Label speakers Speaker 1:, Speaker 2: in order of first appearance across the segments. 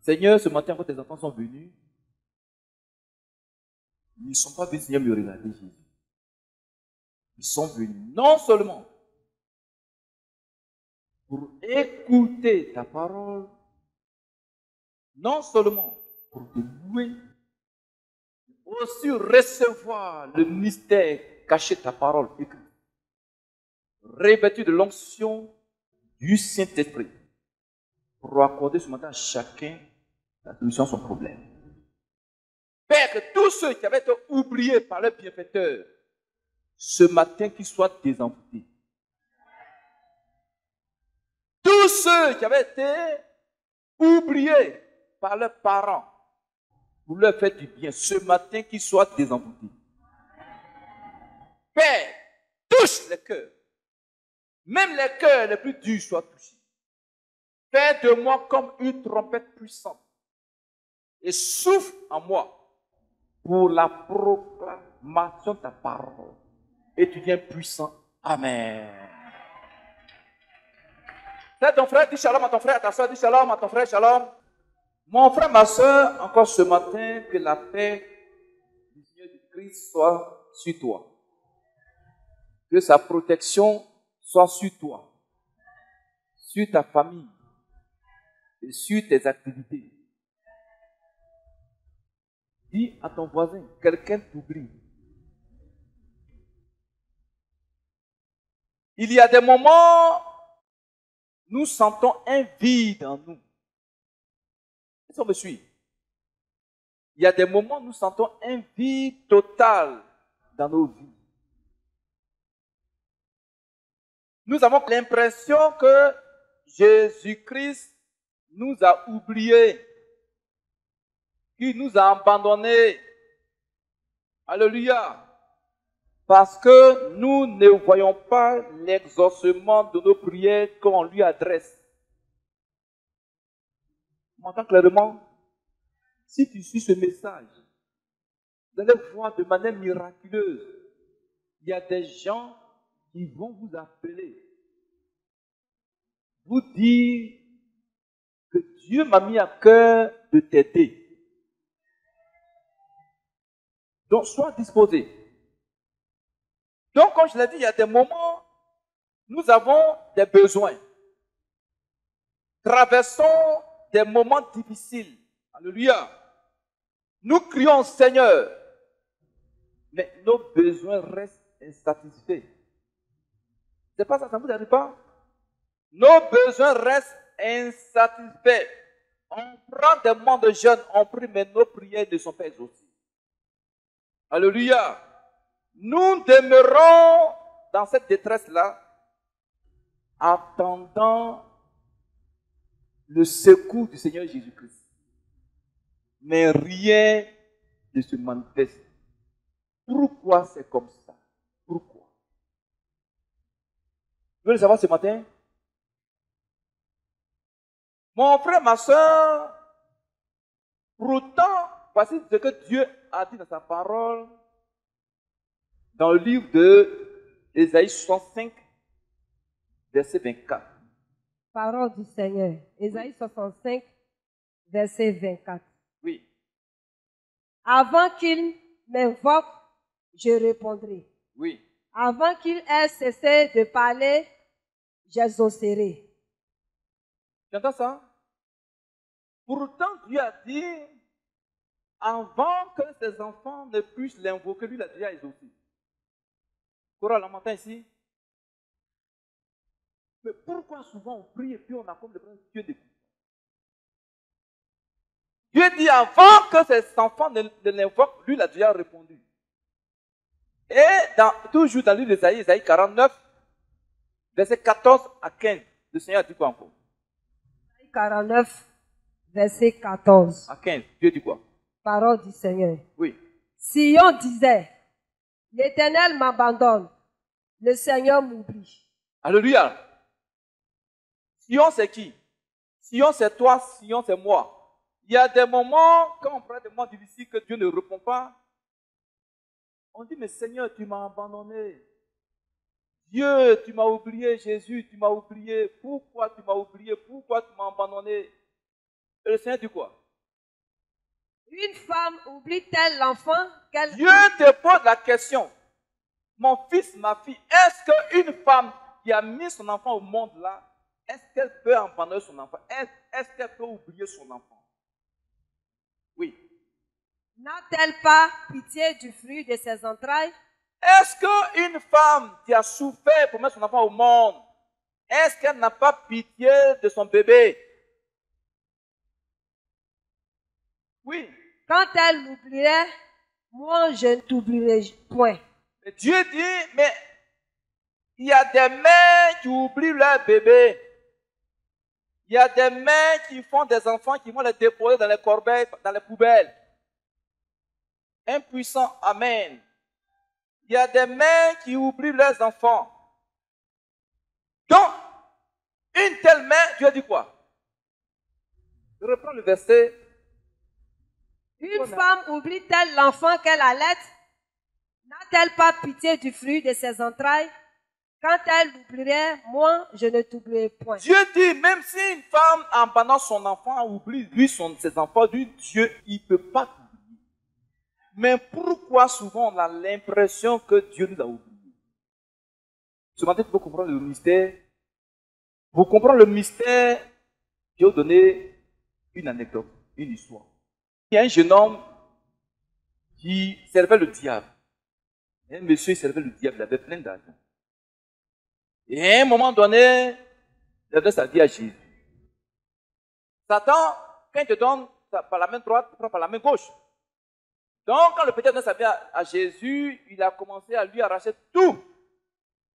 Speaker 1: Seigneur, ce matin, quand tes enfants sont venus, ils ne sont pas venus, Seigneur, me regarder, Jésus. Ils sont venus non seulement pour écouter ta parole, non seulement pour te louer, mais aussi recevoir le mystère caché de ta parole écrite, revêtu de l'onction du Saint-Esprit, pour accorder ce matin à chacun la solution à son problème. Père, que tous ceux qui avaient été oubliés par le bienfaiteur, ce matin qu'ils soient désenvoûtés. Tous ceux qui avaient été oubliés par leurs parents, pour leur faire du bien, ce matin qu'ils soient désenvoûtés. Père, touche les cœurs. Même les cœurs les plus durs soient touchés. Fais de moi comme une trompette puissante et souffle en moi pour la proclamation de ta parole. Et tu viens puissant. Amen. C'est ton frère, dis shalom à ton frère, à ta soeur, dis shalom à ton frère, shalom. Mon frère, ma soeur, encore ce matin, que la paix du Seigneur Jésus-Christ soit sur toi. Que sa protection soit sur toi, sur ta famille et sur tes activités. Dis à ton voisin, quelqu'un t'oublie. Il y a des moments, nous sentons un vide en nous. Est-ce qu'on me suit? Il y a des moments, nous sentons un vide total dans nos vies. Nous avons l'impression que Jésus-Christ nous a oubliés, qu'il nous a abandonnés. Alléluia. Parce que nous ne voyons pas l'exaucement de nos prières qu'on lui adresse. On m'entend clairement? Si tu suis ce message, vous allez voir de manière miraculeuse, il y a des gens qui vont vous appeler, vous dire que Dieu m'a mis à cœur de t'aider. Donc, sois disposé. Donc, comme je l'ai dit, il y a des moments, nous avons des besoins. Traversons des moments difficiles. Alléluia. Nous crions au Seigneur, mais nos besoins restent insatisfaits. C'est pas ça, ça ne vous arrive pas? Nos besoins restent insatisfaits. On prend des moments de jeûne, on prie, mais nos prières ne sont pas exaucées. Alléluia. Nous demeurons dans cette détresse-là, attendant le secours du Seigneur Jésus-Christ. Mais rien ne se manifeste. Pourquoi c'est comme ça? Pourquoi? Vous voulez le savoir ce matin? Mon frère, ma soeur, pourtant, voici ce que Dieu a dit dans sa parole, dans le livre de Ésaïe 65, verset 24.
Speaker 2: Parole du Seigneur. Ésaïe 65, verset 24.
Speaker 1: Oui.
Speaker 2: Avant qu'il m'invoque, je répondrai.
Speaker 1: Oui.
Speaker 2: Avant qu'il ait cessé de parler, j'exaucerai.
Speaker 1: Tu entends ça? Pourtant, Dieu a dit, avant que ses enfants ne puissent l'invoquer, lui, il a déjà exaucé. Cora l'entend ici? Mais pourquoi souvent on prie et puis on a comme le problème Dieu d'écoute? Dieu dit avant que ses enfants ne l'invoquent, lui, il a déjà répondu. Et toujours dans le livre d'Ésaïe, Ésaïe 49, verset 14 à 15, le Seigneur dit quoi encore?
Speaker 2: Ésaïe 49, verset 14.
Speaker 1: À 15, Dieu dit quoi?
Speaker 2: Parole du Seigneur.
Speaker 1: Oui.
Speaker 2: Sion disait, l'Éternel m'abandonne, le Seigneur m'oublie.
Speaker 1: Alléluia. Sion, c'est qui? Sion, c'est toi, Sion, c'est moi. Il y a des moments, quand on prend des moments difficiles que Dieu ne répond pas, on dit, mais Seigneur, tu m'as abandonné. Dieu, tu m'as oublié. Jésus, tu m'as oublié. Pourquoi tu m'as oublié? Pourquoi tu m'as abandonné? Et le Seigneur dit quoi?
Speaker 2: Une femme oublie-t-elle l'enfant qu'elle...
Speaker 1: Dieu te pose la question. Mon fils, ma fille, est-ce qu'une femme qui a mis son enfant au monde là, est-ce qu'elle peut abandonner son enfant? Est-ce qu'elle peut oublier son enfant? Oui.
Speaker 2: N'a-t-elle pas pitié du fruit de ses entrailles?
Speaker 1: Est-ce qu'une femme qui a souffert pour mettre son enfant au monde, est-ce qu'elle n'a pas pitié de son bébé? Oui.
Speaker 2: Quand elle l'oublierait, moi je ne t'oublierai point.
Speaker 1: Mais Dieu dit, mais il y a des mères qui oublient leur bébé. Il y a des mères qui font des enfants qui vont les déposer dans les corbeilles, dans les poubelles. Impuissant, amen. Il y a des mères qui oublient leurs enfants. Donc, une telle mère, Dieu dit quoi? Je reprends le verset.
Speaker 2: Une femme oublie-t-elle l'enfant qu'elle allait? N'a-t-elle pas pitié du fruit de ses entrailles? Quand elle l'oublierait, moi, je ne t'oublierai point.
Speaker 1: Dieu dit, même si une femme abandonne son enfant, oublie lui ses enfants, lui, Dieu, il ne peut pas t'oublier. Mais pourquoi souvent on a l'impression que Dieu nous a oubliés? Ce matin, tu peux comprendre le mystère. Pour comprendre le mystère, je vais vous donner une anecdote, une histoire. Il y a un jeune homme qui servait le diable. Un monsieur il servait le diable, il avait plein d'argent. Et à un moment donné, il a donné sa vie à Jésus. Satan, quand il te donne par la main droite, il prend par la main gauche. Donc, quand le petit a donné sa vie à Jésus, il a commencé à lui arracher tout.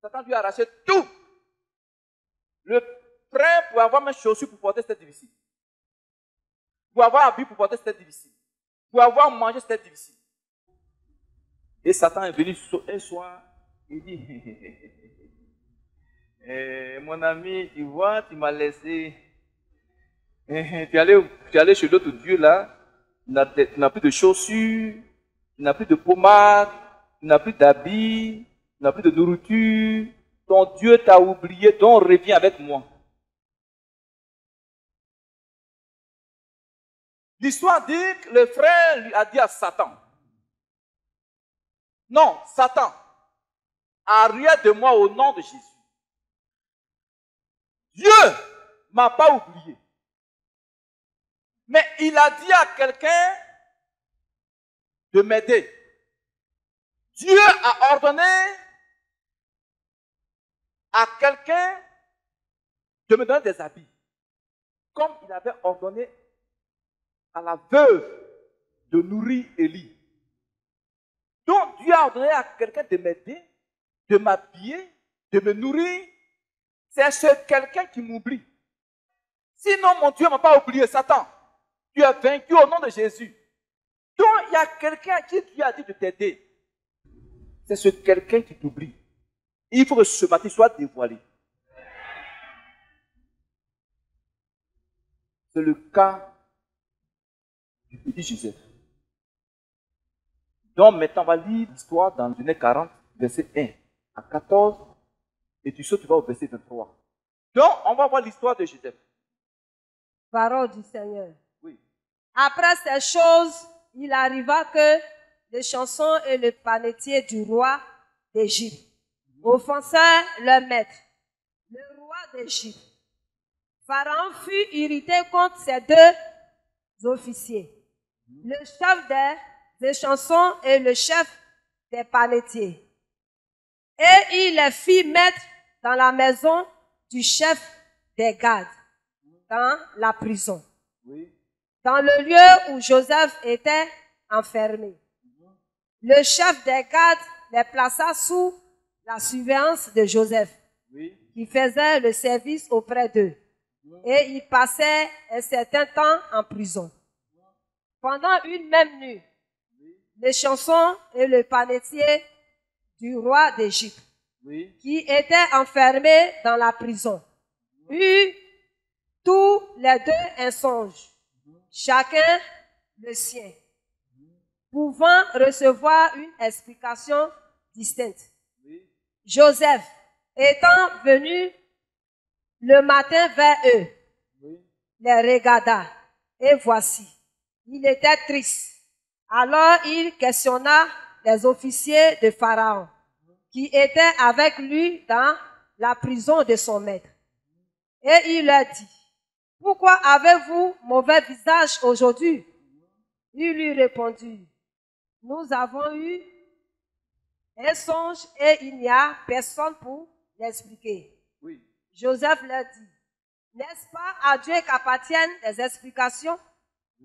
Speaker 1: Satan lui a arraché tout. Le frère, pour avoir mes chaussures pour porter, c'était difficile. Pour avoir habillé pour porter, c'était difficile. Pour avoir mangé, c'était difficile. Et Satan est venu un soir, il dit, mon ami, tu vois, tu m'as laissé. Tu es allé chez l'autre Dieu là, tu n'as plus de chaussures, tu n'as plus de pommade, tu n'as plus d'habits, tu n'as plus de nourriture. Ton Dieu t'a oublié, donc reviens avec moi. L'histoire dit que le frère lui a dit à Satan, non, Satan, arrière de moi au nom de Jésus. Dieu ne m'a pas oublié. Mais il a dit à quelqu'un de m'aider. Dieu a ordonné à quelqu'un de me donner des habits. Comme il avait ordonné à la veuve de nourrir Élie. Donc Dieu a ordonné à quelqu'un de m'aider, de m'habiller, de me nourrir. C'est ce quelqu'un qui m'oublie. Sinon, mon Dieu ne m'a pas oublié, Satan. Tu as vaincu au nom de Jésus. Donc, il y a quelqu'un à qui Dieu a dit de t'aider. C'est ce quelqu'un qui t'oublie. Il faut que ce matin soit dévoilé. C'est le cas du petit Joseph. Donc, maintenant, on va lire l'histoire dans Genèse 40, verset 1 à 14. Et tu sautes, tu vas au verset 23. Donc, on va voir l'histoire de Joseph.
Speaker 2: Parole du Seigneur.
Speaker 1: Oui.
Speaker 2: Après ces choses, il arriva que les chansons et le panetier du roi d'Égypte offensèrent leur maître, le roi d'Égypte. Pharaon fut irrité contre ces deux officiers, le chef des chansons et le chef des panetiers. Et il les fit mettre dans la maison du chef des gardes, dans la prison,
Speaker 1: Oui.
Speaker 2: dans le lieu où Joseph était enfermé. Le chef des gardes les plaça sous la surveillance de Joseph,
Speaker 1: Oui.
Speaker 2: qui faisait le service auprès d'eux. Et il passait un certain temps en prison. Pendant une même nuit, les chansons et le panetier du roi d'Égypte,
Speaker 1: Oui.
Speaker 2: qui étaient enfermés dans la prison, eurent tous les deux un songe, chacun le sien, pouvant recevoir une explication distincte.
Speaker 1: Oui.
Speaker 2: Joseph, étant venu le matin vers eux,
Speaker 1: Oui.
Speaker 2: les regarda et voici, il était triste. Alors il questionna les officiers de Pharaon qui étaient avec lui dans la prison de son maître. Et il leur dit, pourquoi avez-vous mauvais visage aujourd'hui? Ils lui répondirent, nous avons eu un songe et il n'y a personne pour l'expliquer.
Speaker 1: Oui.
Speaker 2: Joseph leur dit, n'est-ce pas à Dieu qu'appartiennent les explications?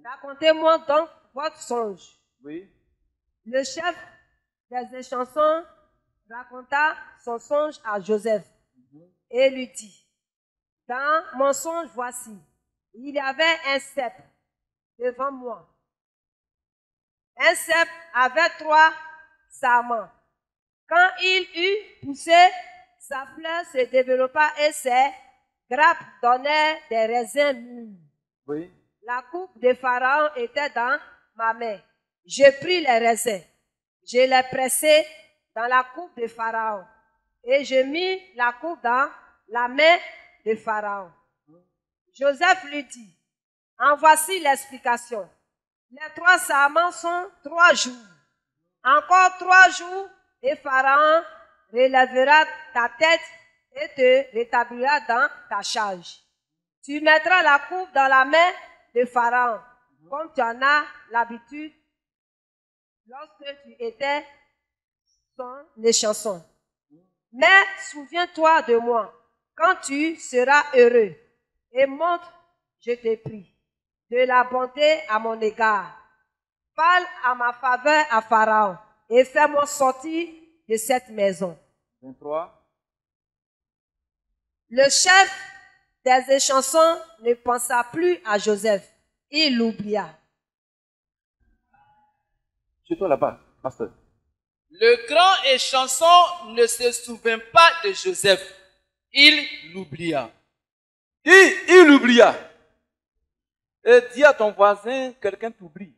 Speaker 2: Racontez-moi donc votre songe.
Speaker 1: Oui.
Speaker 2: Le chef des échansons raconta son songe à Joseph et lui dit, dans mon songe, voici, il y avait un sceptre devant moi. Un sceptre avait 3 sarments. Quand il eut poussé, sa fleur se développa et ses grappes donnaient des raisins mûrs.
Speaker 1: Oui.
Speaker 2: La coupe de Pharaon était dans ma main. Je pris les raisins. Je les pressai dans la coupe de Pharaon. Et je mis la coupe dans la main de Pharaon. Joseph lui dit, en voici l'explication. Les 3 sarments sont 3 jours. Encore 3 jours et Pharaon relèvera ta tête et te rétablira dans ta charge. Tu mettras la coupe dans la main de Pharaon, comme tu en as l'habitude lorsque tu étais son échanson. Mais souviens-toi de moi quand tu seras heureux et montre, je te prie, de la bonté à mon égard. Parle à ma faveur à Pharaon et fais-moi sortir de cette maison.
Speaker 1: 23.
Speaker 2: Le chef des échansons ne pensa plus à Joseph. Il l'oublia.
Speaker 1: Chez toi là-bas, pasteur.
Speaker 3: Le grand échanson ne se souvint pas de Joseph. Il l'oublia.
Speaker 1: Il oublia. Et dis à ton voisin, quelqu'un t'oublie.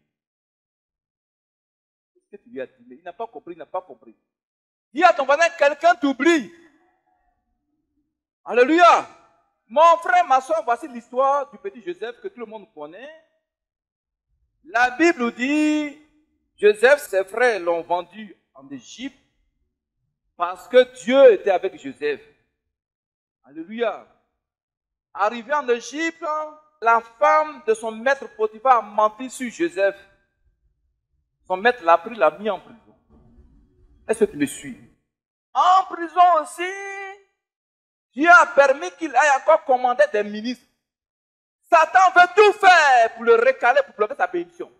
Speaker 1: Qu'est-ce que tu lui as dit? Mais il n'a pas compris, il n'a pas compris. Dis à ton voisin, quelqu'un t'oublie. Alléluia. Mon frère, ma soeur, voici l'histoire du petit Joseph que tout le monde connaît. La Bible nous dit, Joseph, ses frères l'ont vendu en Égypte parce que Dieu était avec Joseph. Alléluia. Arrivé en Égypte, la femme de son maître Potiphar a menti sur Joseph. Son maître l'a pris, l'a mis en prison. Est-ce que tu me suis? En prison aussi, Dieu a permis qu'il aille encore commander des ministres. Satan veut tout faire pour le recaler, pour bloquer sa bénédiction.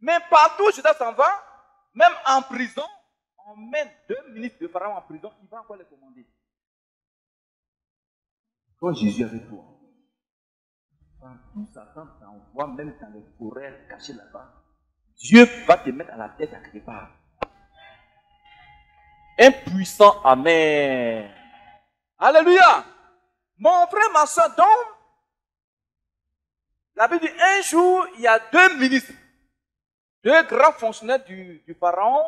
Speaker 1: Mais partout où Joseph s'en va, même en prison, on met 2 ministres de Pharaon en prison, il va encore les commander. Quand Jésus est avec toi, partout Satan t'envoie, même dans les forêts cachées là-bas, Dieu va te mettre à la tête à quelque part. Un puissant Amen. Alléluia. Mon frère, ma soeur, donc, la Bible dit, un jour, il y a 2 ministres, 2 grands fonctionnaires du Pharaon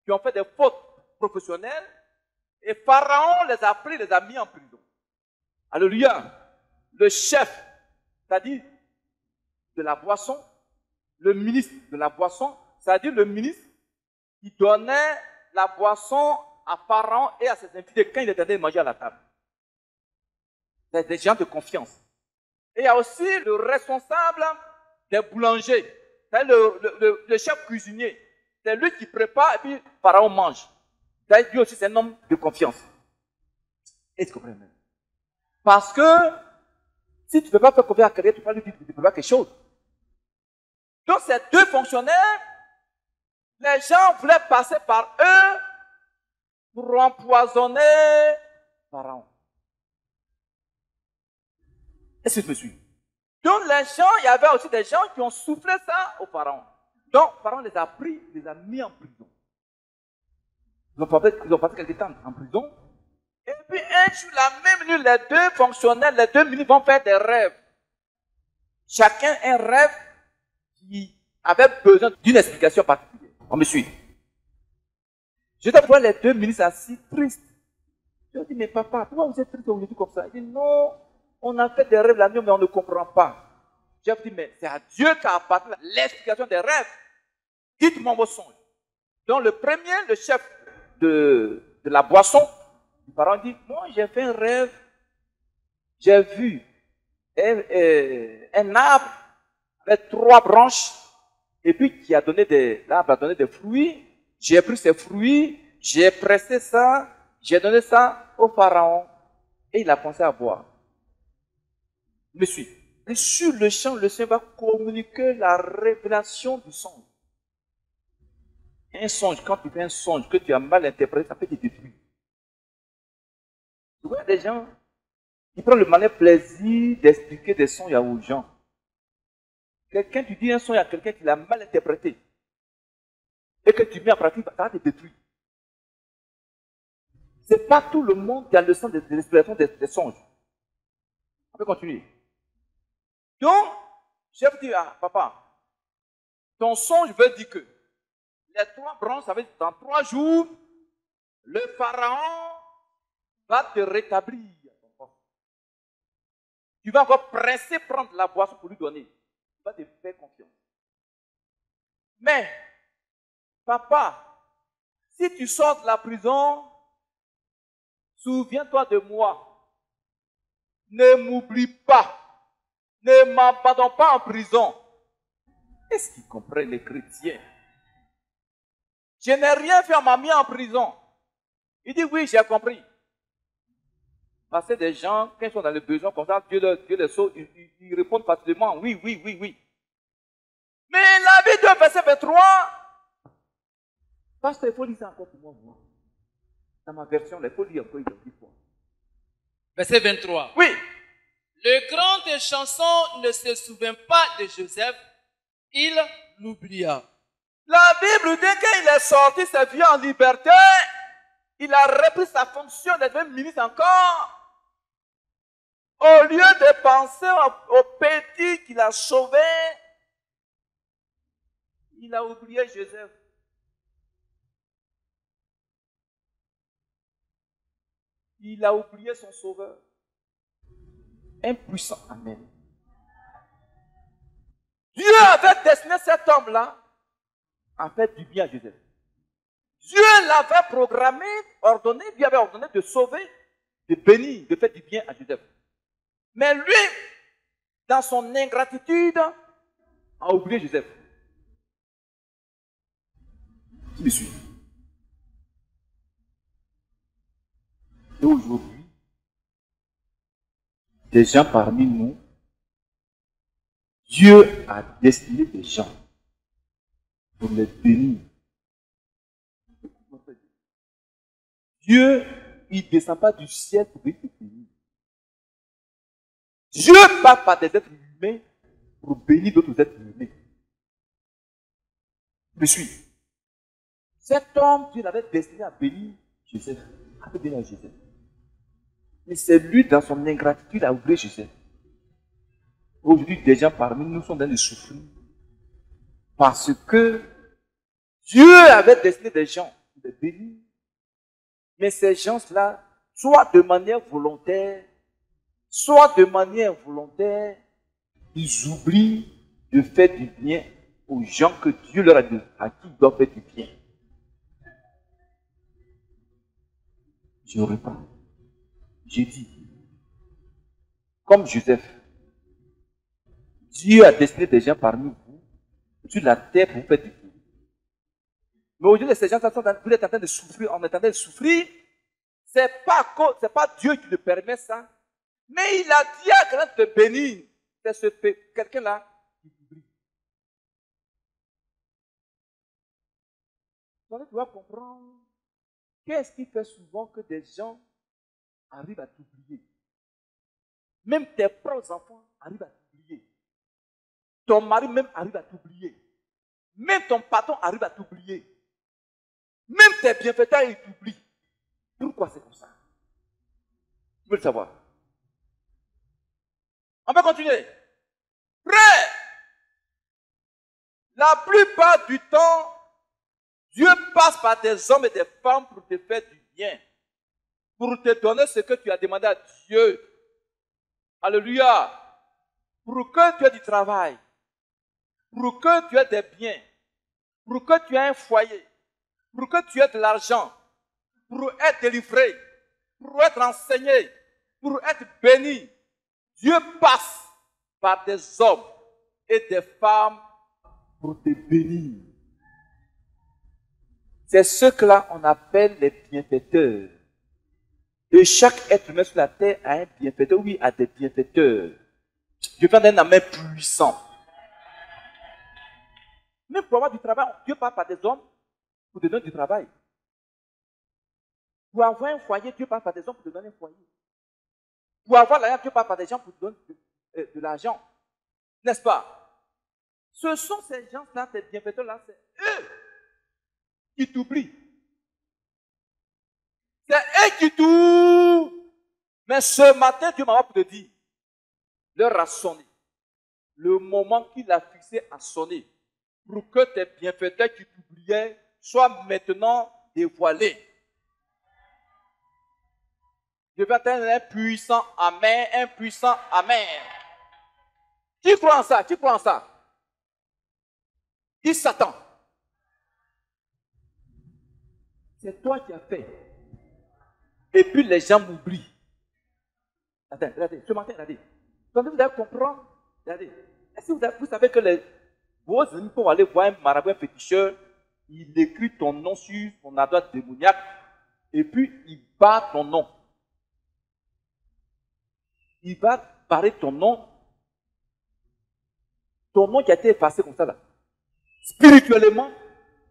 Speaker 1: qui ont fait des fautes professionnelles et Pharaon les a pris, les a mis en prison. Alléluia. Le chef, c'est-à-dire de la boisson, le ministre de la boisson, c'est-à-dire le ministre qui donnait la boisson à Pharaon et à ses invités quand il était en train de manger à la table. C'est des gens de confiance. Et il y a aussi le responsable des boulangers, c'est-à-dire le chef cuisinier. C'est lui qui prépare et puis Pharaon mange. C'est-à-dire lui aussi c'est un homme de confiance. Est-ce que vous comprenez? Parce que si tu ne peux pas faire confiance à quelqu'un, tu peux pas lui dire que tu ne peux pas quelque chose. Donc ces 2 fonctionnaires, les gens voulaient passer par eux pour empoisonner Pharaon. Est-ce que tu me suis? Donc les gens, il y avait aussi des gens qui ont soufflé ça au Pharaon. Donc Pharaon les a pris, les a mis en prison. Ils ont passé quelques temps en prison. Et puis un jour, la même nuit, les 2 fonctionnaires, les 2 ministres vont faire des rêves. Chacun un rêve qui avait besoin d'une explication particulière. On me suit. Je dois voir les 2 ministres assis tristes. Je leur dis, mais papa, pourquoi vous êtes triste aujourd'hui comme ça? Il dit, non, on a fait des rêves la nuit, mais on ne comprend pas. Jeff dit, mais c'est à Dieu qu'appartient l'explication des rêves. Dites-moi vos songes. Donc le premier, le chef de la boisson, le pharaon dit, moi j'ai fait un rêve, j'ai vu un arbre avec 3 branches, et puis l'arbre a donné des fruits, j'ai pris ces fruits, j'ai pressé ça, j'ai donné ça au pharaon, et il a pensé à boire. Me suis. Et sur le champ, le Seigneur va communiquer la révélation du songe. Un songe, quand tu fais un songe que tu as mal interprété, ça peut te détruire. Tu vois des gens qui prennent le malin plaisir d'expliquer des songes aux gens. Quelqu'un, tu dis un songe à quelqu'un qui l'a mal interprété et que tu mets en pratique, ça va te détruire. Ce n'est pas tout le monde qui a le sens de l'explication des songes. On peut continuer. Donc, chef dit, ah, papa, ton songe veut dire que les 3 branches, ça veut dire dans 3 jours, le pharaon va te rétablir. Tu vas encore presser prendre la boisson pour lui donner. Tu vas te faire confiance. Mais, papa, si tu sors de la prison, souviens-toi de moi. Ne m'oublie pas. Ne m'abandonne pas en prison. Est-ce qu'ils comprennent les chrétiens? Je n'ai rien fait, on m'a mis en prison. Il dit oui, j'ai compris. Parce que des gens, quand ils sont dans le besoin comme ça, Dieu les sauve, ils répondent facilement oui, oui, oui, oui. Mais la vie de verset 23, pasteur, il faut lire ça encore pour moi. Dans ma version, il faut lire encore une fois.
Speaker 3: Verset 23.
Speaker 1: Oui.
Speaker 3: Le grand des chansons ne se souvint pas de Joseph, il l'oublia.
Speaker 1: La Bible dit qu'il est sorti, s'est vu en liberté, il a repris sa fonction d'être ministre encore. Au lieu de penser au petit qu'il a sauvé, il a oublié Joseph. Il a oublié son sauveur. Impuissant. Amen. Dieu avait destiné cet homme-là à faire du bien à Joseph. Dieu l'avait programmé, ordonné, Dieu avait ordonné de sauver, de bénir, de faire du bien à Joseph. Mais lui, dans son ingratitude, a oublié Joseph. Qui me suit? Et aujourd'hui, des gens parmi nous, Dieu a destiné des gens pour les bénir. Dieu, il ne descend pas du ciel pour les bénir. Dieu part par des êtres humains pour bénir d'autres êtres humains. Je suis. Cet homme, Dieu l'avait destiné à bénir Joseph. À bénir Joseph. Mais c'est lui, dans son ingratitude, a oublié Joseph. Aujourd'hui, des gens parmi nous sont en train de souffrir. Parce que Dieu avait destiné des gens pour les bénir. Mais ces gens-là, soit de manière volontaire, soit de manière involontaire, ils oublient de faire du bien aux gens que Dieu leur a dit, à qui ils doivent faire du bien. Je réponds. J'ai dit, comme Joseph, Dieu a destiné des gens parmi vous sur la terre pour vous faire du bien. Mais aujourd'hui, ces gens vous êtes en train de souffrir, on est en train de souffrir. C'est pas Dieu qui le permet ça. Mais il a dit à quelqu'un de te bénir. C'est quelqu'un-là qui t'oublie. Donc, tu dois comprendre qu'est-ce qui fait souvent que des gens arrivent à t'oublier. Même tes propres enfants arrivent à t'oublier. Ton mari même arrive à t'oublier. Même ton patron arrive à t'oublier. Même tes bienfaiteurs, ils t'oublient. Pourquoi c'est comme ça? Tu veux le savoir? On peut continuer. Prêt? La plupart du temps, Dieu passe par des hommes et des femmes pour te faire du bien. Pour te donner ce que tu as demandé à Dieu. Alléluia. pour que tu aies du travail, pour que tu aies des biens, pour que tu aies un foyer, pour que tu aies de l'argent, pour être délivré, pour être enseigné, pour être béni, Dieu passe par des hommes et des femmes pour te bénir. C'est ce que là on appelle les bienfaiteurs. Et chaque être humain sur la terre a un bienfaiteur, oui, a des bienfaiteurs. Dieu fait un amen puissant. Même pour avoir du travail, Dieu parle par des hommes pour te donner du travail. Pour avoir un foyer, Dieu parle par des hommes pour te donner un foyer. Pour avoir l'argent, Dieu parle par des gens pour te donner de l'argent. N'est-ce pas? Ce sont ces gens-là, ces bienfaiteurs-là, c'est eux qui t'oublient. C'est eux qui t'oublient. Mais ce matin, Dieu m'a pour te dire, l'heure a sonné. Le moment qu'il a fixé a sonné. Pour que tes bienfaiteurs qui t'oubliaient soient maintenant dévoilés. Je vais atteindre un puissant amen, un puissant amen. Qui croit en ça? Qui croit en ça? Qui s'attend? C'est toi qui as fait. Et puis les gens m'oublient. Attends, regardez, ce matin, regardez. Quand vous allez comprendre, regardez. Est-ce que vous savez que vos amis peuvent aller voir un marabout, un féticheur, il écrit ton nom sur son adresse démoniaque, et puis il bat ton nom. Il va barrer ton nom qui a été effacé comme ça là. Spirituellement,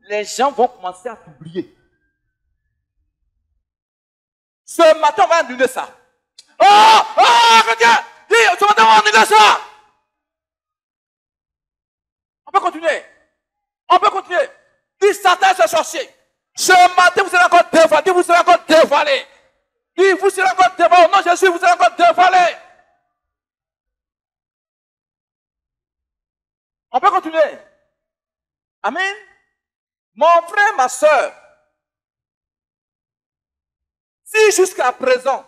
Speaker 1: les gens vont commencer à t'oublier. Ce matin, on va annuler ça. Chrétien, dis, ce matin, on va annuler ça. On peut continuer. On peut continuer. Dis, Satan, ce sorcier. Ce matin, vous serez encore dévoilé. Dis, vous serez encore dévoilé. Dis, vous serez encore dévoilé. Non, Jésus, vous serez encore dévoilé. On peut continuer. Amen. Mon frère, ma soeur, si jusqu'à présent,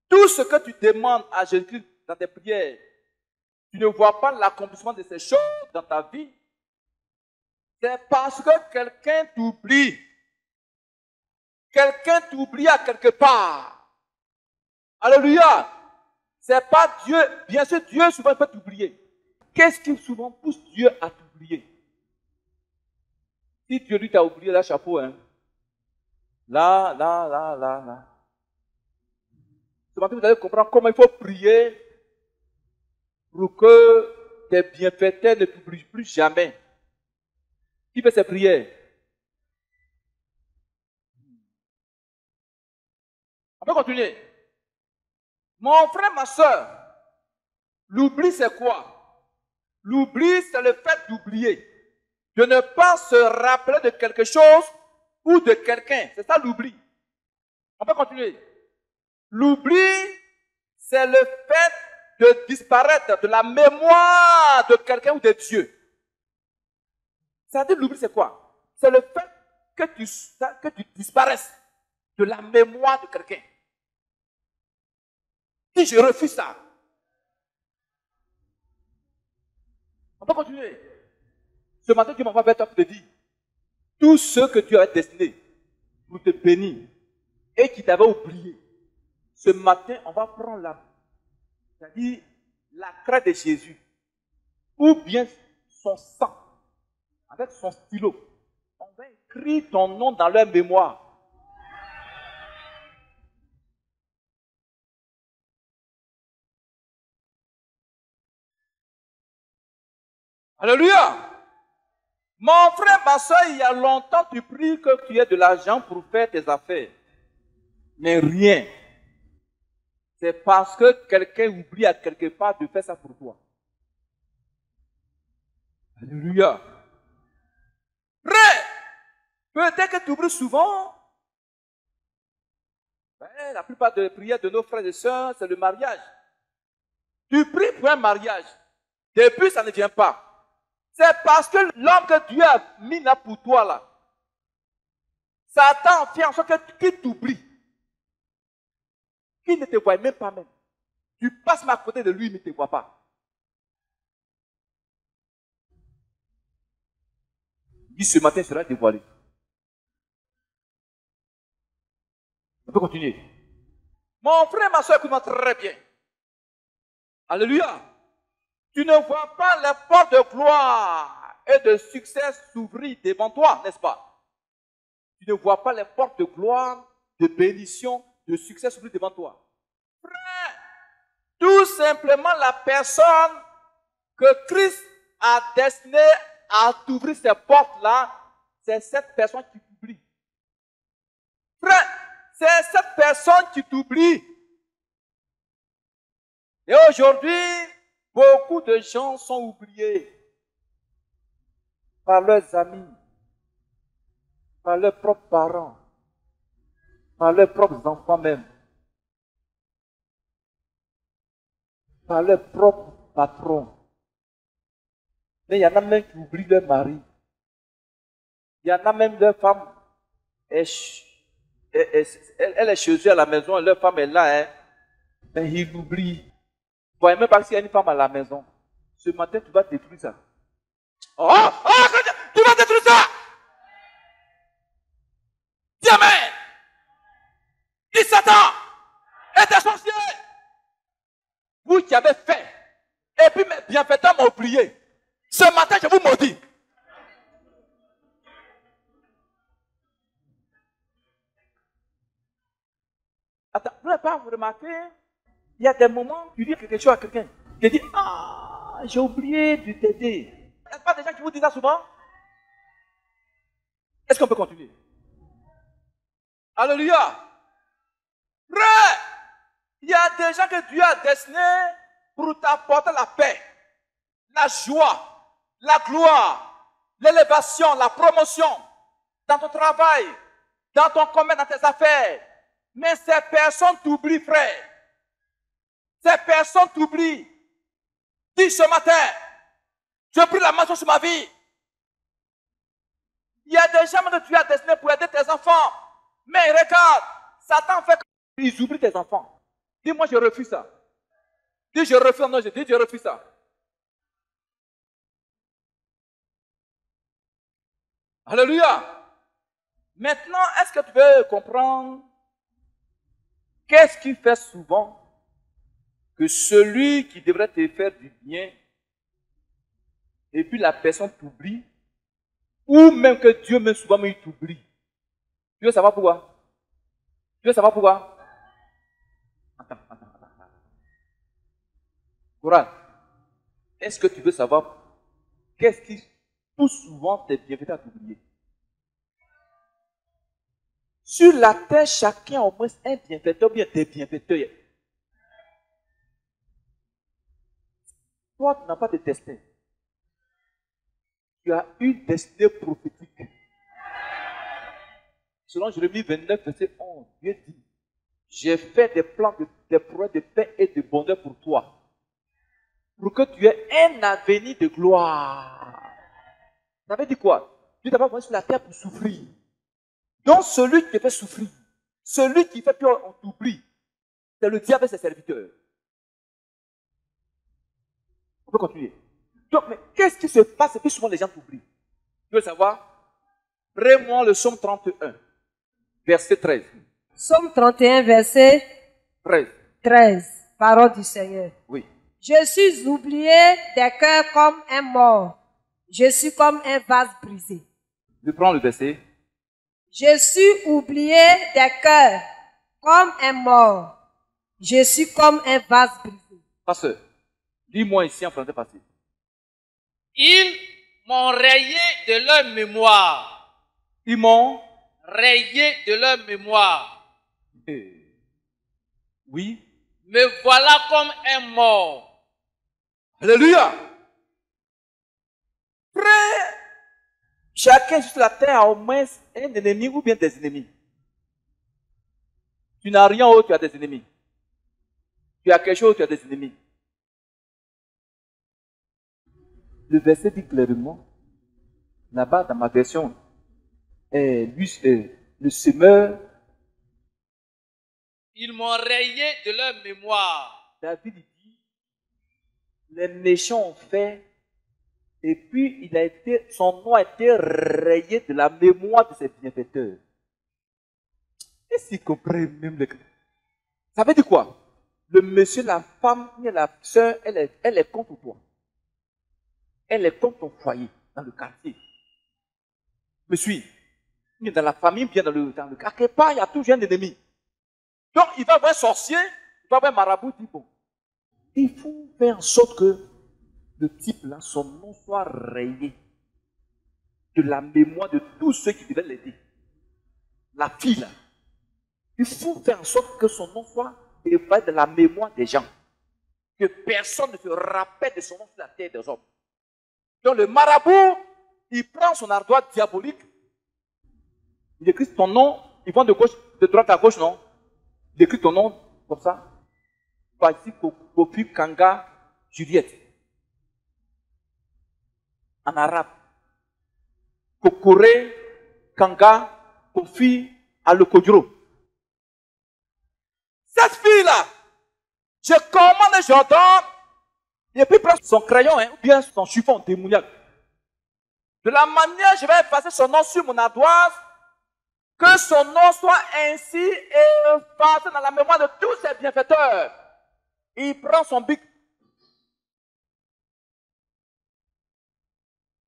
Speaker 1: tout ce que tu demandes à Jésus dans tes prières, tu ne vois pas l'accomplissement de ces choses dans ta vie, c'est parce que quelqu'un t'oublie. Quelqu'un t'oublie à quelque part. Alléluia. C'est pas Dieu. Bien sûr, Dieu souvent peut t'oublier. Qu'est-ce qui souvent pousse Dieu à t'oublier? Si Dieu lui t'a oublié, là, chapeau, hein. Là. Ce matin, vous allez comprendre comment il faut prier pour que tes bienfaiteurs ne t'oublient plus jamais. Qui fait ces prières? On peut continuer. Mon frère, ma soeur, l'oubli c'est quoi? L'oubli, c'est le fait d'oublier. De ne pas se rappeler de quelque chose ou de quelqu'un. C'est ça l'oubli. On peut continuer. L'oubli, c'est le fait de disparaître de la mémoire de quelqu'un ou de Dieu. C'est-à-dire l'oubli, c'est quoi? C'est le fait que tu disparaisses de la mémoire de quelqu'un. Si je refuse ça, on peut continuer. Ce matin, Dieu m'envoie vers toi pour te dire, tout ce que tu avais destiné pour te bénir et qui t'avait oublié, ce matin, on va prendre c'est-à-dire la croix de Jésus, ou bien son sang, avec son stylo. On va écrire ton nom dans leur mémoire. Alléluia. Mon frère, ma soeur, il y a longtemps, tu pries que tu aies de l'argent pour faire tes affaires. Mais rien. C'est parce que quelqu'un oublie à quelque part de faire ça pour toi. Alléluia. Frère, peut-être que tu oublies souvent. La plupart des prières de nos frères et sœurs, c'est le mariage. Tu pries pour un mariage. Depuis, ça ne vient pas. C'est parce que l'homme que Dieu a mis là pour toi, là, Satan fait en sorte qu'il t'oublie. Qu'il ne te voit même pas même. Tu passes à côté de lui, il ne te voit pas. qui ce matin sera dévoilé. On peut continuer. Mon frère, ma soeur, écoute-moi très bien. Alléluia. Tu ne vois pas les portes de gloire et de succès s'ouvrir devant toi, n'est-ce pas? Tu ne vois pas les portes de gloire, de bénédiction, de succès s'ouvrir devant toi. Frère, tout simplement la personne que Christ a destinée à t'ouvrir ces portes-là, c'est cette personne qui t'oublie. Frère, c'est cette personne qui t'oublie. Et aujourd'hui, beaucoup de gens sont oubliés par leurs amis, par leurs propres parents, par leurs propres enfants même, par leurs propres patrons. Mais il y en a même qui oublient leur mari. Il y en a même leur femme, elle est chez eux à la maison, et leur femme est là, hein. Mais ils l'oublient. Vous ne voyez même pas s'il y a une femme à la maison. Ce matin, tu vas détruire ça. Oh, tu vas détruire ça. Dis amen. Dis Satan et tes sorciers. Vous qui avez fait, et puis mes bienfaiteurs m'ont oublié. Ce matin, je vous maudis. Attends, vous n'avez pas remarqué? Il y a des moments, tu dis quelque chose à quelqu'un. Tu dis, ah, j'ai oublié de t'aider. Est-ce pas des gens qui vous disent ça souvent? Est-ce qu'on peut continuer? Alléluia. Frère, il y a des gens que Dieu a destinés pour t'apporter la paix, la joie, la gloire, l'élévation, la promotion dans ton travail, dans ton commerce, dans tes affaires. Mais ces personnes t'oublient, frère. Ces personnes t'oublient. Dis ce matin, je prie la main sur ma vie. Il y a des gens que tu as destinés pour aider tes enfants. Mais regarde, Satan fait qu'ils oublient tes enfants. Dis-moi, je refuse ça. Dis, je refuse. Non, je dis, je refuse ça. Alléluia. Maintenant, est-ce que tu veux comprendre qu'est-ce qui fait souvent que celui qui devrait te faire du bien, et puis la personne t'oublie, ou même que Dieu même souvent il t'oublie? Tu veux savoir pourquoi? Tu veux savoir pourquoi? Attends. Coran, est-ce que tu veux savoir qu'est-ce qui pousse souvent tes bienfaiteurs à t'oublier? Sur la terre, chacun a au moins un bienfaiteur, bien des bienfaiteurs. Toi, tu n'as pas de destin. Tu as une destinée prophétique. Selon Jérémie 29, verset 11, Dieu dit, j'ai fait des plans, des projets de paix et de bonheur pour toi, pour que tu aies un avenir de gloire. Ça veut dire quoi? Dieu t'a pas envoyé sur la terre pour souffrir. Donc celui qui te fait souffrir, celui qui fait qu'on t'oublie, c'est le diable et ses serviteurs. On peut continuer. Donc, mais qu'est-ce qui se passe? Et puis souvent les gens t'oublient. Tu veux savoir? Prends-moi le psaume 31, verset 13.
Speaker 2: Psaume 31, verset 13. Parole du Seigneur.
Speaker 1: Oui.
Speaker 2: Je suis oublié des cœurs comme un mort. Je suis comme un vase brisé.
Speaker 1: Je prends le verset.
Speaker 2: Je suis oublié des cœurs comme un mort. Je suis comme un vase brisé.
Speaker 1: Pasteur, dis-moi ici en français facile.
Speaker 3: Ils m'ont rayé de leur mémoire.
Speaker 1: Ils m'ont
Speaker 3: rayé de leur mémoire.
Speaker 1: Oui.
Speaker 3: Me voilà comme un mort.
Speaker 1: Alléluia. Frère, chacun sur la terre a au moins un ennemi ou bien des ennemis. Tu n'as rien où tu as des ennemis. Tu as quelque chose où tu as des ennemis. Le verset dit clairement, là-bas dans ma version, le semeur.
Speaker 3: Ils m'ont rayé de leur mémoire.
Speaker 1: David dit, les méchants ont fait Et puis, son nom a été rayé de la mémoire de ses bienfaiteurs. Est-ce qu'il comprend même le... Ça veut dire quoi? Le monsieur, la femme, la soeur, elle est contre toi. Elle est contre ton foyer, dans le quartier. Me suis. Dans la famille, bien dans le quartier. Quelque part, il y a toujours un ennemi. Donc, il va voir un sorcier, il va voir un marabout, il dit bon. Il faut faire en sorte que le type là, son nom soit rayé de la mémoire de tous ceux qui devaient l'aider. La fille là. Il faut faire en sorte que son nom soit effacé de la mémoire des gens. Que personne ne se rappelle de son nom sur la terre des hommes. Donc le marabout, il prend son ardoise diabolique, il écrit ton nom, il va de droite à gauche, non? Il écrit ton nom comme ça. Voici Kofi Kanga Juliette. En arabe. Kokore Kanga Kofi Alokodjuro. Cette fille-là, je commande et j'entends, et puis prend son crayon, ou bien son chiffon démoniaque. De la manière, je vais effacer son nom sur mon ardoise, que son nom soit ainsi effacé dans la mémoire de tous ses bienfaiteurs. Il prend son bic.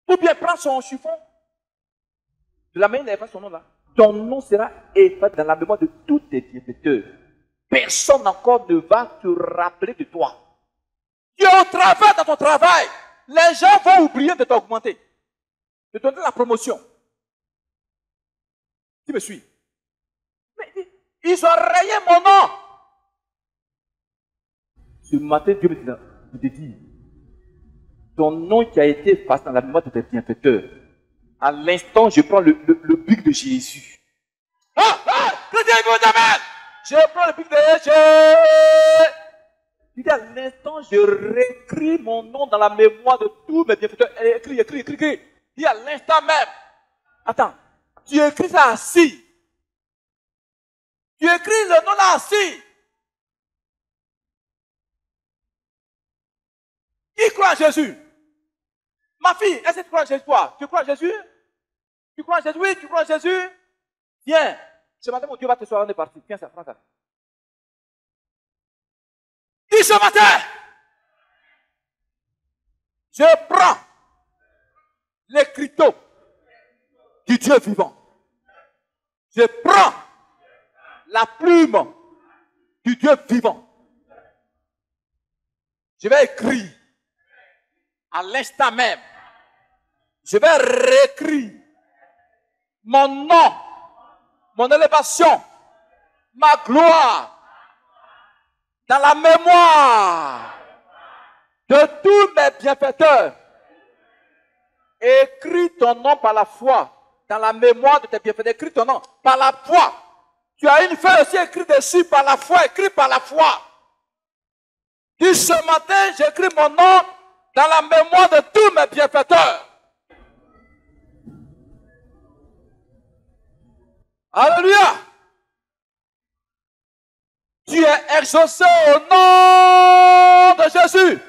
Speaker 1: Ou bien prend son chiffon. De la manière, il efface son nom là. Ton nom sera effacé dans la mémoire de tous tes bienfaiteurs. Personne encore ne va te rappeler de toi. Tu es au travail, dans ton travail. Les gens vont oublier de t'augmenter, de te donner la promotion. Tu me suis? Mais ils ont rayé mon nom. Ce matin, Dieu me dit, ton nom qui a été effacé dans la mémoire de tes bienfaiteurs, à l'instant, je prends le bic de Jésus. Je prends le bic de Jésus. Il dit à l'instant, je réécris mon nom dans la mémoire de tous mes bienfaiteurs. Écris. Il dit à l'instant même. Attends, tu écris ça assis. Tu écris le nom là assis. Qui croit en Jésus? Ma fille, est-ce que tu crois en Jésus, toi? Tu crois en Jésus? Tu crois en Jésus? Oui, tu crois en Jésus? Viens. Ce matin, mon Dieu va te soigner, on est parti. Viens, ça, prends ça. Dis ce matin, je prends l'écriteau du Dieu vivant. Je prends la plume du Dieu vivant. Je vais écrire à l'instant même. Je vais réécrire mon nom, mon élévation, ma gloire dans la mémoire de tous mes bienfaiteurs. Écris ton nom par la foi dans la mémoire de tes bienfaiteurs. Écris ton nom par la foi. Tu as une feuille aussi écrite dessus par la foi. Écris par la foi. Dis ce matin, j'écris mon nom dans la mémoire de tous mes bienfaiteurs. Alléluia. Tu es exaucé au nom de Jésus.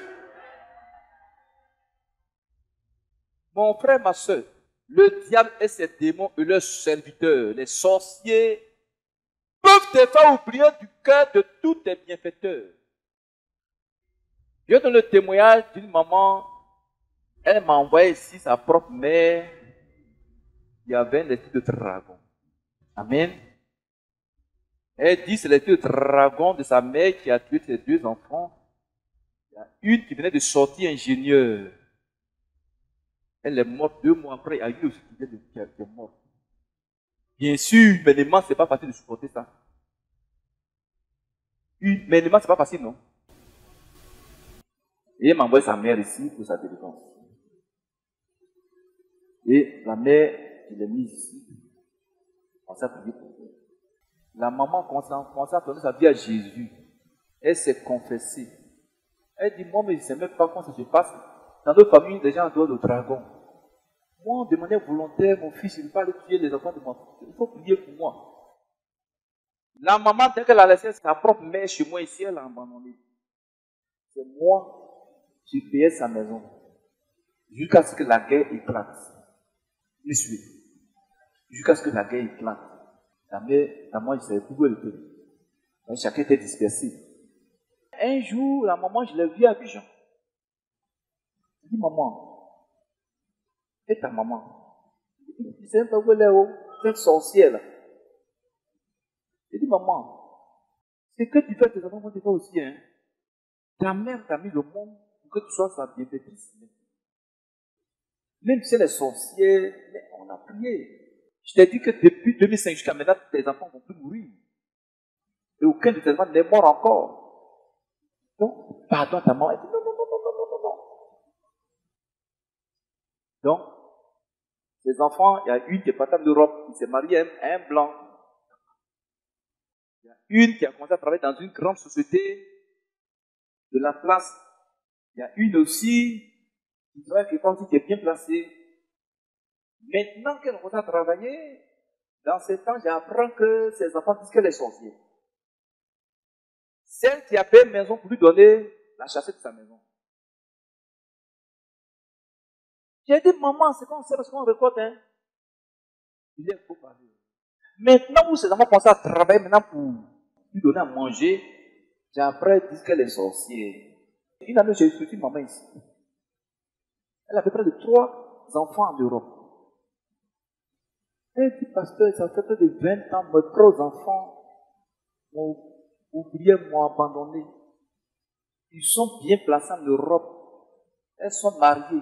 Speaker 1: Mon frère, ma soeur, le diable et ses démons et leurs serviteurs, les sorciers, peuvent te faire oublier du cœur de tous tes bienfaiteurs. Je donne le témoignage d'une maman, elle m'a envoyé ici sa propre mère, il y avait un esprit de dragon. Amen. Elle dit c'est l'esprit de dragon de sa mère qui a tué ses deux enfants. Il y a une qui venait de sortir ingénieure. Elle est morte 2 mois après, il y a eu aussi qui est morte. Bien sûr, humainement, ce n'est pas facile de supporter ça. Humainement, ce n'est pas facile, non? Et elle m'a envoyé sa mère ici pour sa délivrance. Et la mère, je l'ai mise ici. On s'est prié pour elle. La maman commence à donner sa vie à Jésus. Elle s'est confessée. Elle dit, moi, mais je ne sais même pas comment ça se passe. Dans nos familles, les gens adorent le dragon. Moi, de manière volontaire, mon fils, il ne veut pas aller tuer les enfants de mon fils. Il faut prier pour moi. La maman, dès qu'elle a laissé sa propre mère chez moi ici, elle a abandonné. C'est moi, j'ai payé sa maison. jusqu'à ce que la guerre éclate. Me suivez. Jusqu'à ce que la guerre éclate. La maman, je savais plus où elle était. Chacun était dispersé. Un jour, la maman, je l'ai vue à Abidjan. Je dis, maman, et ta maman? Je ne sais même pas où elle est, cette sorcière-là. Je dis, maman, c'est que tu fais tes enfants, tu fais aussi, hein. Ta mère t'a mis le monde pour que tu sois sa bienfaitrice. Même si elle est sorcière, on a prié. Je t'ai dit que depuis 2005 jusqu'à maintenant, tes enfants vont plus mourir. Et aucun de tes enfants n'est mort encore. Donc, pardon à ta maman. Elle dit, non, non, non, non, non, non, non. Donc, les enfants, il y a une qui est partie d'Europe, qui s'est mariée à un blanc. Il y a une qui a commencé à travailler dans une grande société de la place. Il y a une aussi qui travaille quelque part qui est bien placée. Maintenant qu'elle commence à travailler, dans ce temps, j'apprends que ses enfants disent qu'elle est sorcière. Celle qui a payé une maison pour lui donner la chasser de sa maison. J'ai dit, maman, c'est qu'on sait parce qu'on récolte, hein. Il est beau parler. Maintenant où ses enfants commencent à travailler maintenant pour lui donner à manger, j'apprends qu'ils disent qu'elle est sorcière. Une année, j'ai suivi maman ici. Elle avait près de 3 enfants en Europe. Elle dit, pasteur, ça fait près de 20 ans, mes 3 enfants m'ont oublié, m'ont abandonné. Ils sont bien placés en Europe. Elles sont mariées.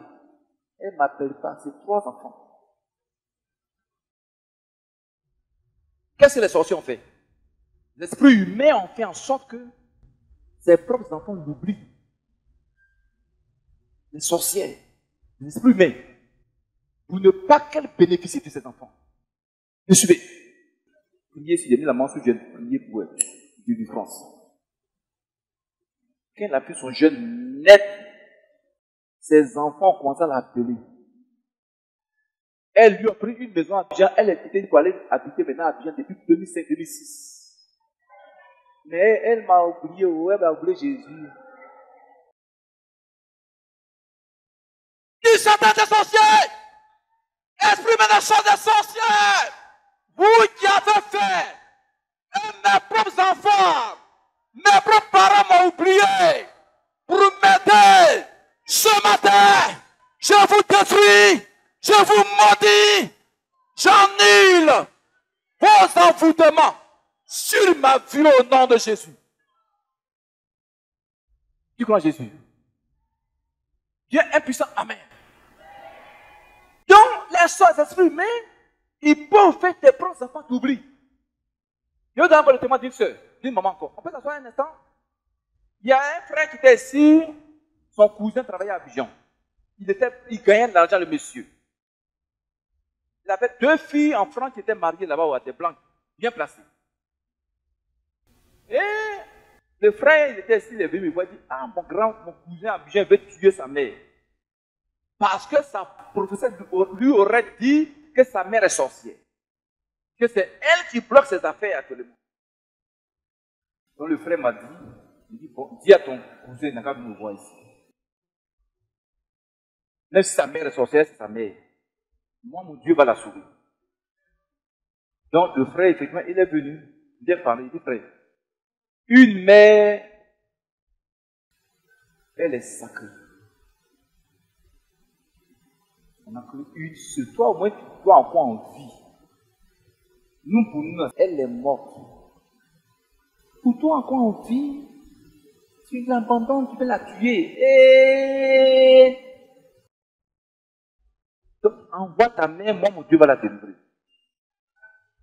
Speaker 1: Elles ne m'appellent pas. C'est 3 enfants. Qu'est-ce que les sorciers ont fait? L'esprit humain a fait en sorte que ses propres enfants l'oublient. Les sorcières, l'esprit humain, pour ne pas qu'elles bénéficient de ses enfants. Me suivez. Priez si j'ai mis la main sur jeune, priez pour elle. Dieu de France. Quand elle a pris son jeune net, ses enfants ont commencé à l'appeler. Elle lui a pris une maison à Abidjan. Elle est quittée pour aller habiter maintenant à Abidjan depuis 2005-2006. Mais elle m'a oublié, elle m'a oublié Jésus.
Speaker 3: Qui sont des sorciers? Exprimez les choses des sorciers. Vous qui avez fait, et mes propres enfants, mes propres parents m'ont oublié. Pour m'aider, ce matin, je vous détruis, je vous maudis, j'annule vos envoûtements sur ma vie au nom de Jésus.
Speaker 1: Tu crois en Jésus?
Speaker 3: Dieu est puissant, amen.
Speaker 1: Donc, les sorts esprits humains, ils peuvent faire tes propres enfants t'oublient. Je vais donner le témoin d'une soeur, d'une maman encore. On peut s'asseoir un instant? Il y a un frère qui était ici, son cousin travaillait à Abidjan. Il gagnait de l'argent, le monsieur. Il avait 2 filles en France qui étaient mariées là-bas, des blancs, bien placées. Et le frère, il était ici, il est venu me voir, il dit, ah, mon cousin à Abidjan veut tuer sa mère. Parce que sa professeure lui aurait dit que sa mère est sorcière. Que c'est elle qui bloque ses affaires actuellement. Donc le frère m'a dit, il dit, bon, dis à ton cousin, il n'a qu'à me voir ici. Même si sa mère est sorcière, c'est sa mère. Moi, mon Dieu va la sauver. Donc le frère, effectivement, il est venu, il est parlé, il dit, frère, une mère, elle est sacrée. On a cru une seule. Toi, au moins, tu dois encore en vie. Nous, pour nous, elle est morte. Pour toi, encore en vie, tu l'abandonnes, tu peux la tuer. Et... donc, envoie ta mère, moi, mon Dieu va la délivrer.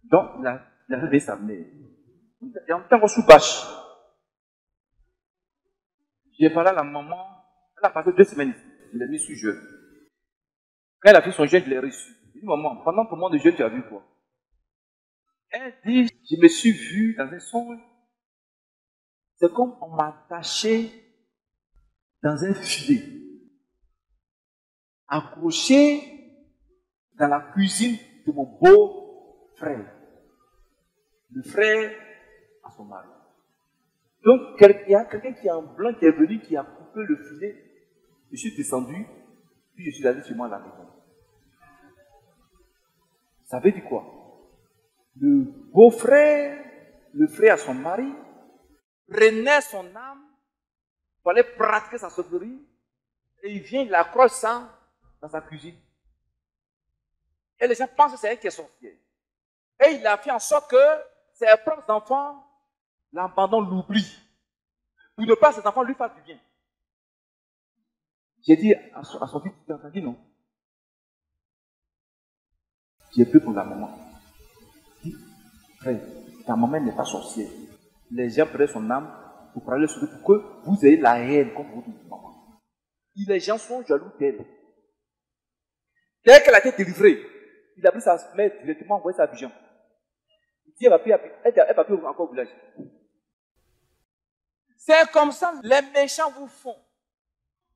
Speaker 1: Donc, il a réveillé sa mère. Et en même temps, sous bâche. J'ai parlé à la maman, elle a passé 2 semaines ici. Je l'ai mis sous jeûne. Quand elle a fait son jeûne, je l'ai reçu. Je dis, maman, pendant ton moment de jeûne, tu as vu quoi? Elle dit, je me suis vu dans un songe. C'est comme on m'a attaché dans un filet, accroché dans la cuisine de mon beau frère. Le frère à son mari. Donc, il y a quelqu'un qui est en blanc qui est venu, qui a coupé le filet. Je suis descendu. Puis je suis allé chez moi à la maison. Ça veut dire quoi? Le beau-frère, le frère à son mari, prenait son âme pour aller pratiquer sa sorcellerie et il vient, il accroche ça dans sa cuisine. Et les gens pensent que c'est elle qui est sorcière. Et il a fait en sorte que ses propres enfants l'abandonnent, l'oublient. Pour ne pas que ses enfants lui fassent du bien. J'ai dit à son fils, tu as entendu, non? J'ai pris pour la maman. Il dit, frère, ta maman n'est pas sorcière. Les gens prennent son âme pour parler sur lui, pour que vous ayez la haine contre votre maman. Les gens sont jaloux d'elle. Dès qu'elle a été délivrée, il a pris sa mère directement envoyé sa Abidjan. Il dit, elle va plus encore au village. C'est comme ça les méchants vous font.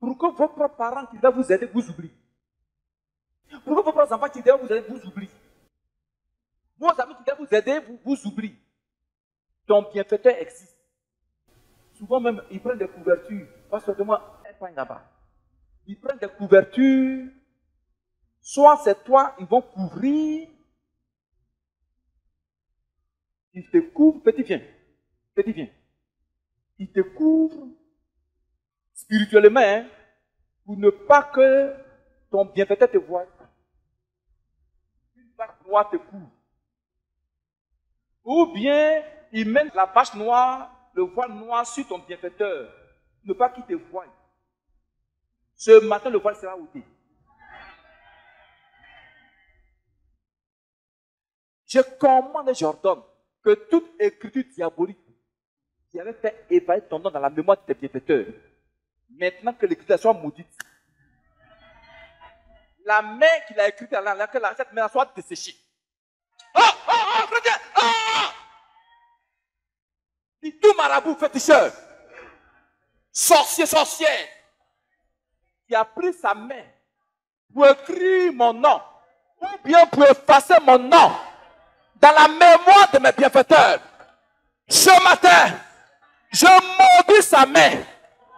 Speaker 1: Pour que vos propres parents qui doivent vous aider vous oublient. Pour que vos propres enfants qui doivent vous aider vous oublient. Vos amis qui doivent vous aider vous oublient. Ton bienfaiteur existe. Souvent même, ils prennent des couvertures. Parce que moi, un point là-bas. Ils prennent des couvertures. Soit c'est toi, ils vont couvrir. Ils te couvrent. Petit, viens. Petit, viens. Ils te couvrent spirituellement, hein, pour ne pas que ton bienfaiteur te voie. Une vache noire te couvre. Ou bien, ils mettent la vache noire, le voile noir sur ton bienfaiteur, ne pas qu'il te voie. Ce matin, le voile sera ôté. Je commande et j'ordonne que toute écriture diabolique qui avait fait évader ton nom dans la mémoire de tes bienfaiteurs, maintenant que l'écriture soit maudite, la main qu'il a écrite, que cette main soit desséchée. Chrétien! Dit tout marabout, féticheur, sorcier, sorcière, qui a pris sa main pour écrire mon nom, ou bien pour effacer mon nom dans la mémoire de mes bienfaiteurs. Ce matin, je maudis sa main.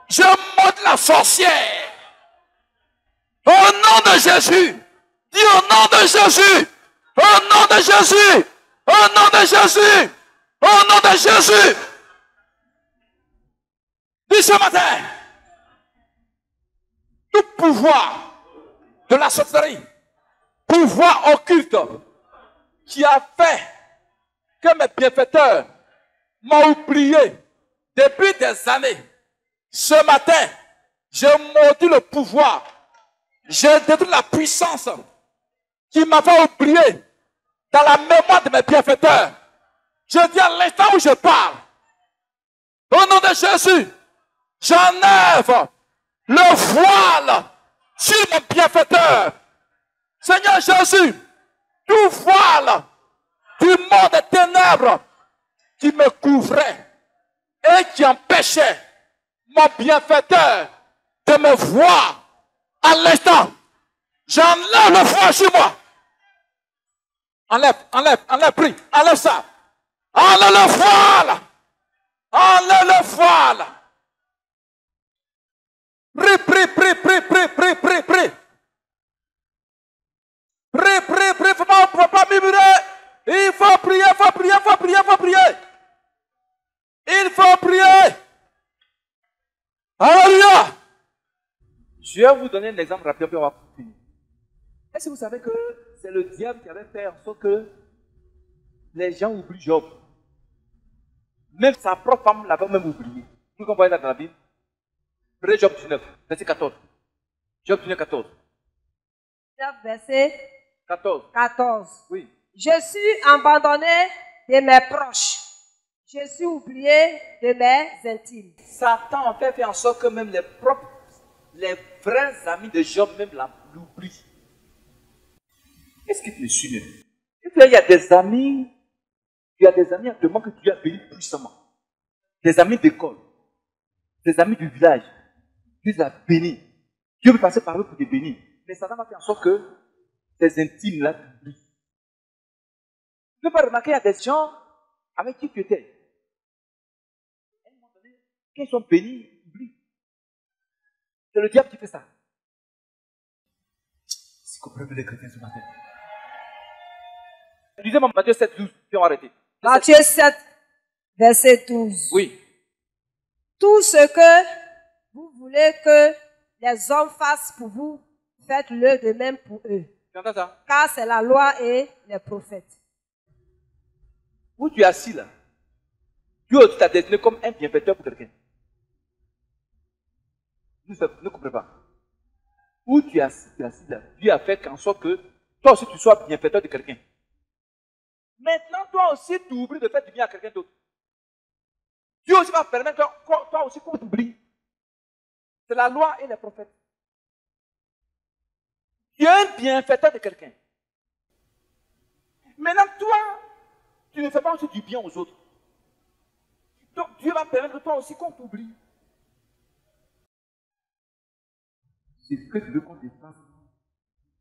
Speaker 1: Je maudis la sorcière. Au nom de Jésus. Dis au nom de Jésus. Au nom de Jésus. Au nom de Jésus. Au nom de Jésus. Dis ce matin. Tout pouvoir de la sorcellerie, pouvoir occulte qui a fait que mes bienfaiteurs m'ont oublié depuis des années. Ce matin, je maudis le pouvoir, je détruis la puissance qui m'avait oublié dans la mémoire de mes bienfaiteurs. Je dis à l'instant où je parle, au nom de Jésus, j'enlève le voile sur mon bienfaiteur. Seigneur Jésus, tout voile du monde des ténèbres qui me couvrait et qui empêchait mon bienfaiteur de me voir à l'instant. J'enlève le voile sur moi. Enlève, prie, enlève ça. Enlève le voile. Enlève le voile. Prie. Prie, faut pas murmurer. Il faut prier. Il faut prier. Alléluia. Je vais vous donner un exemple rapide, puis on va finir. Est-ce que vous savez que c'est le diable qui avait fait en sorte que les gens oublient Job? Même sa propre femme l'avait même oublié. Vous comprenez ça dans la Bible? Prenez Job 19, verset 14. Job 19, 14.
Speaker 2: Verset 14.
Speaker 1: Oui.
Speaker 2: Je suis abandonné de mes proches. Je suis oublié de mes intimes.
Speaker 1: Satan en fait en sorte que même les vrais amis de Job même l'oublient. Est-ce que tu le suis même? Et puis il y a des amis, actuellement que tu as béni puissamment. Des amis d'école, des amis du village, tu les as bénis. Dieu veut passer par eux pour te bénir. Mais Satan va faire en sorte que tes intimes là t'oublient. Tu ne peux pas remarquer, il y a des gens avec qui tu étais. À un moment donné, quand ils sont bénis, ils oublient. C'est le diable qui fait ça. que vous les chrétiens ce matin? Lisez-moi Matthieu 7, 12, puis on va arrêter.
Speaker 2: Matthieu 7, verset 12.
Speaker 1: Oui.
Speaker 2: Tout ce que vous voulez que les hommes fassent pour vous, faites-le de même pour eux.
Speaker 1: Tu entends ça?
Speaker 2: Car c'est la loi et les prophètes.
Speaker 1: Où tu es assis là, Dieu t'a destiné comme un bienfaiteur pour quelqu'un. Ne comprenez pas. Où tu es assis là, Dieu a fait en sorte que toi aussi tu sois bienfaiteur de quelqu'un. Maintenant, toi aussi, tu oublies de faire du bien à quelqu'un d'autre. Dieu aussi va permettre toi aussi qu'on t'oublie. C'est la loi et les prophètes. Tu es un bienfaiteur de quelqu'un. Maintenant, toi, tu ne fais pas aussi du bien aux autres. Donc, Dieu va permettre toi aussi qu'on t'oublie. C'est ce que tu veux qu'on te fasse.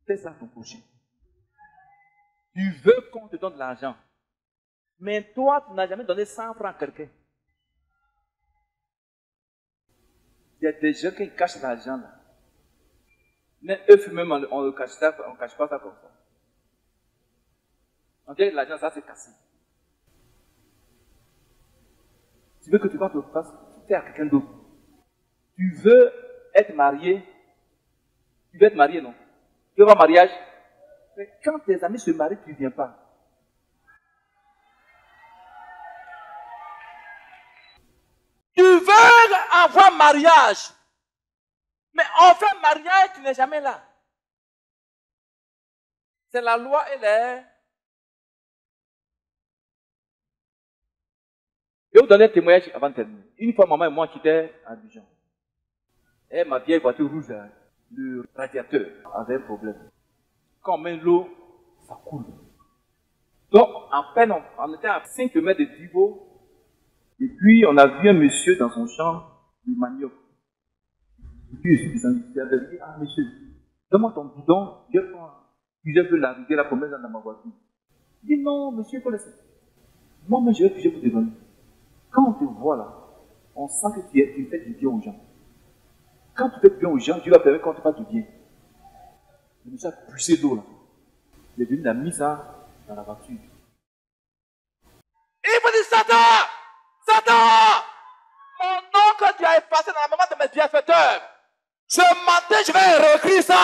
Speaker 1: Fais ça à ton prochain. Tu veux qu'on te donne de l'argent. Mais toi, tu n'as jamais donné 100 francs à quelqu'un. Il y a des gens qui cachent l'argent là. Mais eux-mêmes, on ne cache pas ça comme ça. On dirait que l'argent, ça c'est cassé. Tu veux que tu vas te fasses faire à quelqu'un d'autre. Tu veux être marié. Tu veux être marié, non? Tu veux avoir un mariage. Mais quand tes amis se marient, tu ne viens pas. Tu veux avoir un mariage. Mais on fait un mariage, tu n'es jamais là. C'est la loi et les... Je vais vous donner un témoignage avant de terminer. Une fois, maman et moi quittions Abidjan. Et ma vieille voiture rouge, le radiateur avait un problème. Quand on met l'eau, ça coule. Donc, à peine, on était à 5 km de Divo. Et puis, on a vu un monsieur dans son champ du manioc. Et puis, je suis descendu, il avait dit, ah, monsieur, donne-moi ton bidon, je prends. Puis, je veux la rigueur, la promesse dans ma voiture. Il dit, non, monsieur, il faut laisser. Moi-même, je vais piger pour te donner. Quand on te voit là, on sent que tu fais du bien aux gens. Quand tu fais du bien aux gens, Dieu va permettre qu'on te fasse du bien. Le monsieur a poussé d'eau là. Il est venu, il a mis ça dans la voiture. Il me dit, Satan! Satan! Mon nom que tu as effacé dans la maman de mes bienfaiteurs. Ce matin, je vais réécrire ça.